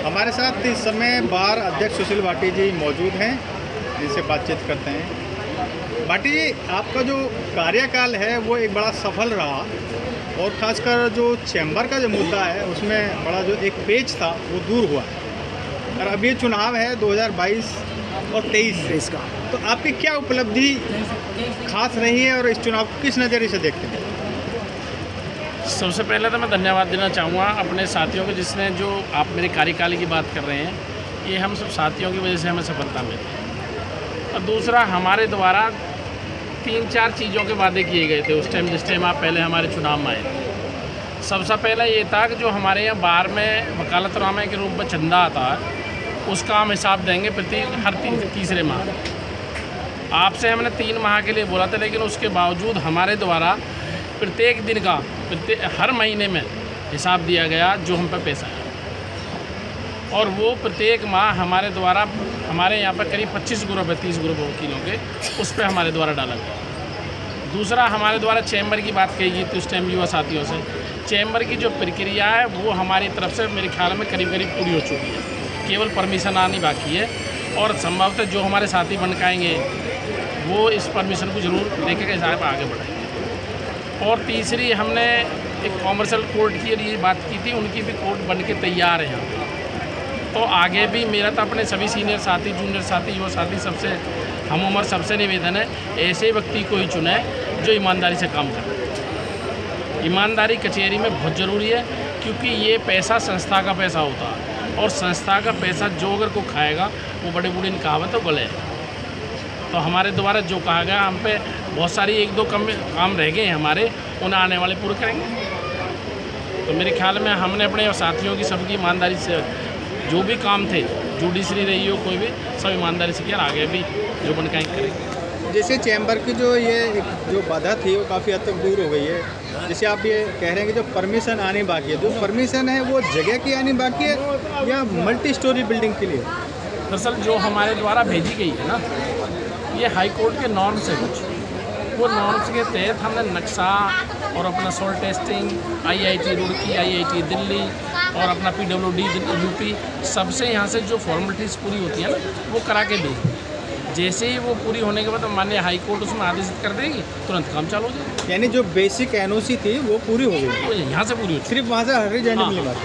हमारे साथ इस समय बार अध्यक्ष सुशील भाटी जी मौजूद हैं, जिनसे बातचीत करते हैं। भाटी जी, आपका जो कार्यकाल है वो एक बड़ा सफल रहा और ख़ासकर जो चैम्बर का जो मुद्दा है उसमें बड़ा जो एक पेच था वो दूर हुआ है। और अब ये चुनाव है 2022 और 23 का, तो आपकी क्या उपलब्धि खास रही है और इस चुनाव को किस नज़रिए से देखते हैं? सबसे पहले तो मैं धन्यवाद देना चाहूँगा अपने साथियों को, जिसने जो आप मेरे कार्यकाल की बात कर रहे हैं, ये हम सब साथियों की वजह से हमें सफलता मिली। और दूसरा, हमारे द्वारा 3-4 चीज़ों के वादे किए गए थे उस टाइम, जिस टाइम आप पहले हमारे चुनाव में आए थे। सबसे पहला ये था कि जो हमारे यहाँ बार में वकालतनामे के रूप में चंदा आता है, उसका हम हिसाब देंगे प्रति हर तीसरे माह। आपसे हमने 3 माह के लिए बोला था, लेकिन उसके बावजूद हमारे द्वारा प्रत्येक दिन का हर महीने में हिसाब दिया गया जो हम पर पैसा है, और वो प्रत्येक माह हमारे द्वारा, हमारे यहाँ पर करीब 25 ग्रुप है, 30 ग्रुप वकीलों के, उस पर हमारे द्वारा डाला गया। दूसरा, हमारे द्वारा चैम्बर की बात कही गई थी उस टाइम युवा साथियों से। चैम्बर की जो प्रक्रिया है वो हमारी तरफ से मेरे ख्याल में करीब पूरी हो चुकी है, केवल परमिशन आनी बाकी है, और संभवतः जो हमारे साथी बन के आएंगे वो इस परमिशन को ज़रूर लेके के हिसाब आगे बढ़ाएंगे। और तीसरी, हमने एक कॉमर्शियल कोर्ट की लिए बात की थी, उनकी भी कोर्ट बन के तैयार है यहाँ। तो आगे भी मेरा तो अपने सभी सीनियर साथी, जूनियर साथी, युवा साथी, सबसे हम उम्र सबसे निवेदन है, ऐसे व्यक्ति को ही चुने जो ईमानदारी से काम करे। ईमानदारी कचहरी में बहुत ज़रूरी है, क्योंकि ये पैसा संस्था का पैसा होता है, और संस्था का पैसा जो अगर को खाएगा वो बड़े बूढ़े ने कहावत तो गले। तो हमारे द्वारा जो कहा गया, हम पे बहुत सारी 1-2 काम रह गए हैं हमारे, उन्हें आने वाले पूरे करेंगे। तो मेरे ख्याल में हमने अपने साथियों की सबकी ईमानदारी से जो भी काम थे, जुडिशरी रही हो कोई भी, सब ईमानदारी से किया, आगे भी जो बन के करेंगे। जैसे चैम्बर की जो ये जो बाधा थी वो काफ़ी हद तक दूर हो गई है। जैसे आप ये कह रहे हैं कि जो परमिशन आनी बाकी है, जो परमिशन है वो जगह की आनी बाकी है या मल्टी स्टोरी बिल्डिंग के लिए? दरअसल जो हमारे द्वारा भेजी गई है ना, ये हाई कोर्ट के नॉर्म्स है कुछ, वो नॉर्म्स के तहत हमने नक्शा और अपना soil testing, IIT Roorkee, IIT Delhi और अपना PWD यूपी, सबसे यहाँ से जो फॉर्मेलिटीज़ पूरी होती है ना, वो करा के दी। जैसे ही वो पूरी होने के बाद माननीय हाई कोर्ट उसमें आदेशित कर देगी, तुरंत काम चालू हो जाएगा। यानी जो बेसिक NOC थी वो पूरी हो गई, वो यहाँ से पूरी हो, सिर्फ वहाँ से हरी झंडी मिली बात।